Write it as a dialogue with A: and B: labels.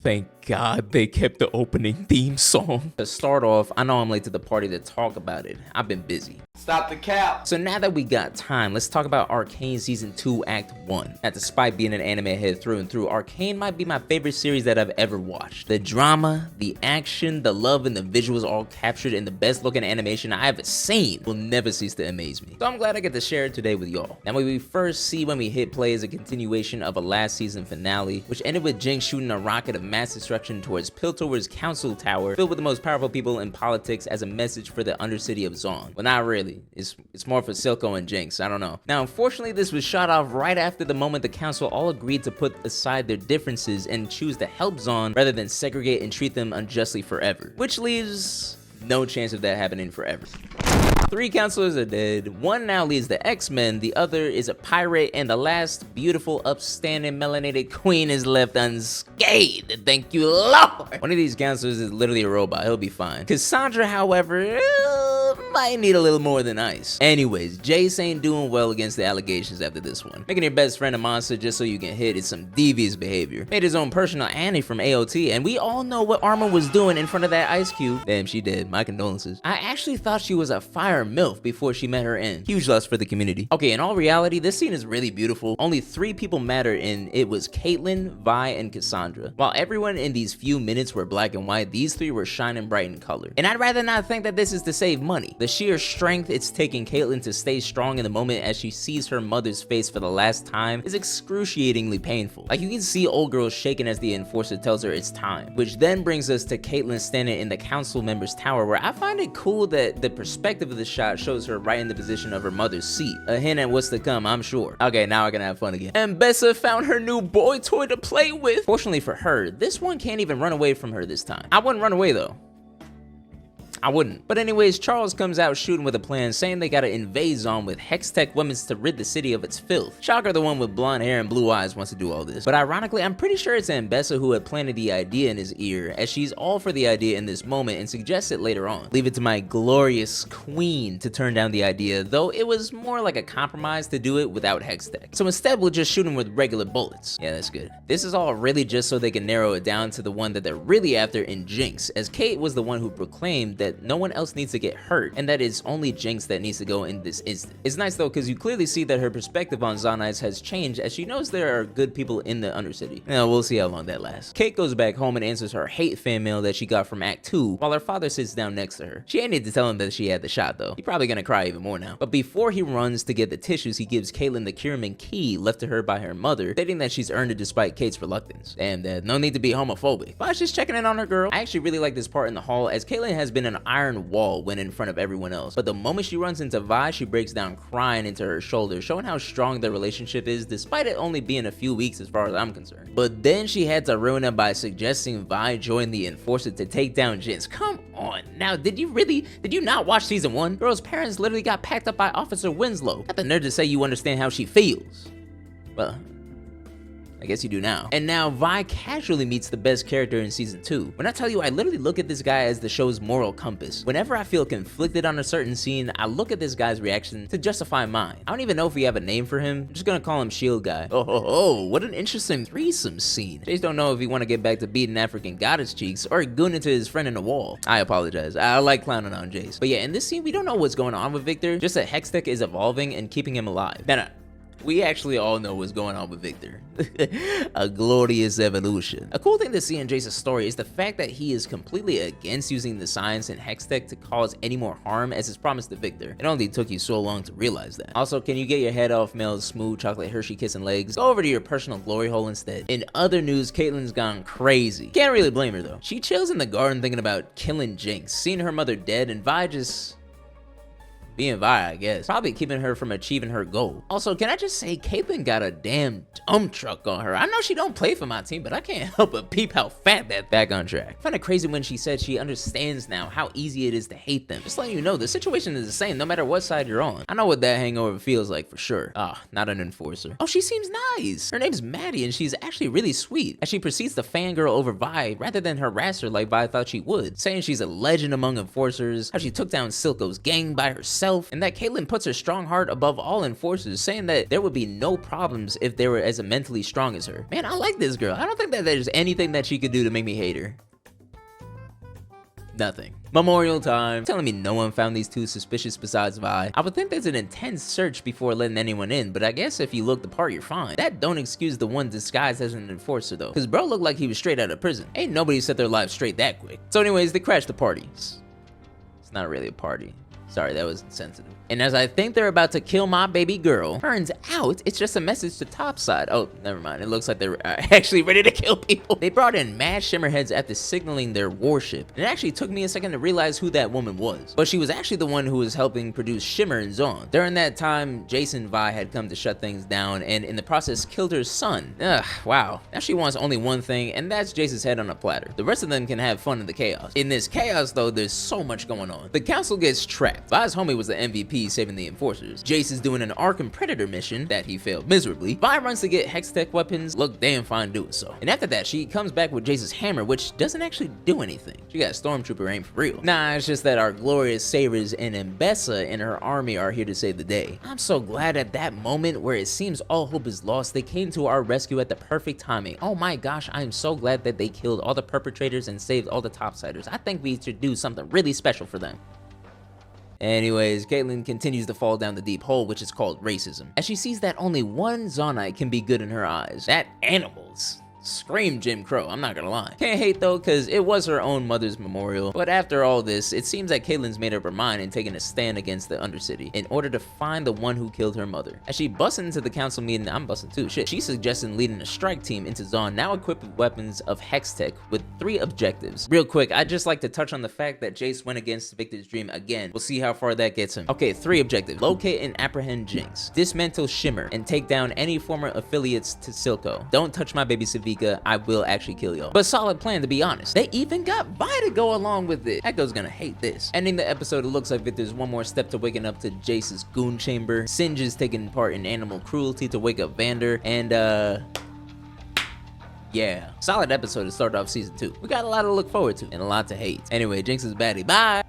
A: Thank God they kept the opening theme song. To start off, I know I'm late to the party to talk about it. I've been busy.
B: Stop the cap.
A: So now that we got time, let's talk about Arcane Season 2 Act 1. Now, despite being an anime head through and through, Arcane might be my favorite series that I've ever watched. The drama, the action, the love, and the visuals all captured in the best looking animation I have seen will never cease to amaze me. So I'm glad I get to share it today with y'all. Now, what we first see when we hit play is a continuation of a last season finale, which ended with Jayce shooting a rocket of mass destruction towards Piltover's council tower, filled with the most powerful people in politics as a message for the undercity of Zaun. Well, not really. It's more for Silco and Jayce, I don't know. Now, unfortunately, this was shot off right after the moment the council all agreed to put aside their differences and choose to help Zaun rather than segregate and treat them unjustly forever, which leaves no chance of that happening forever. 3 counselors are dead, 1 now leads the X-Men, the other is a pirate, and the last beautiful, upstanding, melanated queen is left unscathed. Thank you, Lord! One of these counselors is literally a robot, he'll be fine. Cassandra, however, might need a little more than ice. Anyways, Jayce ain't doing well against the allegations after this one. Making your best friend a monster just so you can hit is some devious behavior. Made his own personal Annie from AOT, and we all know what Armor was doing in front of that ice cube. Damn, she did. My condolences. I actually thought she was a fire MILF before she met her end. Huge loss for the community. Okay, in all reality, this scene is really beautiful. Only 3 people matter, and it was Caitlyn, Vi, and Cassandra. While everyone in these few minutes were black and white, these 3 were shining bright in color. And I'd rather not think that this is to save money. The sheer strength it's taking Caitlyn to stay strong in the moment as she sees her mother's face for the last time is excruciatingly painful. Like, you can see old girl shaking as the enforcer tells her it's time. Which then brings us to Caitlyn standing in the council member's tower, where I find it cool that the perspective of the shot shows her right in the position of her mother's seat. A hint at what's to come, I'm sure. Okay, now I can have fun again. And Bessa found her new boy toy to play with. Fortunately for her, this one can't even run away from her this time. I wouldn't run away though. I wouldn't. But anyways, Charles comes out shooting with a plan, saying they gotta invade Zaun with Hextech weapons to rid the city of its filth. Shocker, the one with blonde hair and blue eyes, wants to do all this. But ironically, I'm pretty sure it's Ambessa who had planted the idea in his ear, as she's all for the idea in this moment and suggests it later on. Leave it to my glorious queen to turn down the idea, though it was more like a compromise to do it without Hextech. So instead, we'll just shoot him with regular bullets. Yeah, that's good. This is all really just so they can narrow it down to the one that they're really after in Jinx, as Kate was the one who proclaimed that no one else needs to get hurt, and that it's only Jinx that needs to go in this instant. It's nice though, because you clearly see that her perspective on Zaunites has changed, as she knows there are good people in the Undercity. Now, we'll see how long that lasts. Kate goes back home and answers her hate fan mail that she got from Act 2, while her father sits down next to her. She ain't need to tell him that she had the shot though. He's probably gonna cry even more now. But before he runs to get the tissues, he gives Caitlyn the Kierman key left to her by her mother, stating that she's earned it despite Kate's reluctance. Damn, Dad, no need to be homophobic. But just checking in on her girl. I actually really like this part in the hall, as Caitlyn has been an iron wall when in front of everyone else. But the moment she runs into Vi, she breaks down crying into her shoulder, showing how strong their relationship is, despite it only being a few weeks as far as I'm concerned. But then she had to ruin it by suggesting Vi join the Enforcer to take down Jinx. Come on. Now, did you not watch season 1? Girl's parents literally got packed up by Officer Winslow. Got the nerve to say you understand how she feels. Well, I guess you do now. And now Vi casually meets the best character in season 2. When I tell you, I literally look at this guy as the show's moral compass. Whenever I feel conflicted on a certain scene, I look at this guy's reaction to justify mine. I don't even know if we have a name for him. I'm just gonna call him Shield Guy. Oh, what an interesting threesome scene. Jayce don't know if he want to get back to beating African goddess cheeks or goon into his friend in the wall. I apologize. I like clowning on Jayce. But yeah, in this scene, we don't know what's going on with Victor, just that Hextech is evolving and keeping him alive. Now, we actually all know what's going on with Victor. A glorious evolution. A cool thing to see in Jayce's story is the fact that he is completely against using the science and Hextech to cause any more harm, as his promise to Victor. It only took you so long to realize that. Also, can you get your head off Mel's smooth chocolate Hershey kissing legs? Go over to your personal glory hole instead. In other news, Caitlyn's gone crazy. Can't really blame her though. She chills in the garden thinking about killing Jinx, seeing her mother dead, and Vi just being Vi, I guess. Probably keeping her from achieving her goal. Also, can I just say, Caitlyn got a damn dump truck on her. I know she don't play for my team, but I can't help but peep how fat that. Back on track. I find it crazy when she said she understands now how easy it is to hate them. Just letting you know, the situation is the same no matter what side you're on. I know what that hangover feels like for sure. Ah, not an enforcer. Oh, she seems nice. Her name's Maddie, and she's actually really sweet, as she proceeds to fangirl over Vi rather than harass her like Vi thought she would, saying she's a legend among enforcers, how she took down Silco's gang by herself, herself, and that Caitlyn puts her strong heart above all enforcers, saying that there would be no problems if they were as mentally strong as her. Man, I like this girl. I don't think that there's anything that she could do to make me hate her. Nothing. Memorial time. Telling me no one found these two suspicious besides Vi. I would think there's an intense search before letting anyone in, but I guess if you look the part, you're fine. That don't excuse the one disguised as an enforcer though, cause bro looked like he was straight out of prison. Ain't nobody set their lives straight that quick. So anyways, they crashed the party. It's not really a party. Sorry, that was insensitive. And as I think they're about to kill my baby girl, turns out it's just a message to Topside. Oh, never mind. It looks like they're actually ready to kill people. They brought in mad Shimmerheads after signaling their warship. And it actually took me a second to realize who that woman was. But she was actually the one who was helping produce Shimmer and Zaun. During that time, Jayce and Vi had come to shut things down and in the process killed her son. Ugh, wow. Now she wants only one thing, and that's Jayce's head on a platter. The rest of them can have fun in the chaos. In this chaos though, there's so much going on. The council gets trapped. Vi's homie was the MVP saving the enforcers. Jayce is doing an Arcane Predator mission that he failed miserably. Vi runs to get Hextech weapons, look damn fine doing so. And after that, she comes back with Jayce's hammer, which doesn't actually do anything. She got Stormtrooper aim for real. Nah, it's just that our glorious Sabers and Mbessa and her army are here to save the day. I'm so glad at that moment where it seems all hope is lost, they came to our rescue at the perfect timing. Oh my gosh, I am so glad that they killed all the perpetrators and saved all the Topsiders. I think we should do something really special for them. Anyways, Caitlyn continues to fall down the deep hole, which is called racism, as she sees that only one Zaunite can be good in her eyes. That animals. Scream Jim Crow, I'm not gonna lie. Can't hate though, cause it was her own mother's memorial. But after all this, it seems that Caitlyn's made up her mind and taken a stand against the Undercity in order to find the one who killed her mother. As she busts into the council meeting, I'm busting too, shit. She's suggesting leading a strike team into Zaun, now equipped with weapons of Hextech with 3 objectives. Real quick, I'd just like to touch on the fact that Jayce went against Victor's dream again. We'll see how far that gets him. Okay, 3 objectives. Locate and apprehend Jinx. Dismantle Shimmer and take down any former affiliates to Silco. Don't touch my baby Savika. I will actually kill y'all. But solid plan, to be honest. They even got Vi to go along with it. Echo's gonna hate this. Ending the episode, it looks like Victor's one more step to waking up to Jayce's goon chamber. Singe is taking part in animal cruelty to wake up Vander. And yeah, solid episode to start off season 2. We got a lot to look forward to and a lot to hate. Anyway, Jinx is baddie. Bye!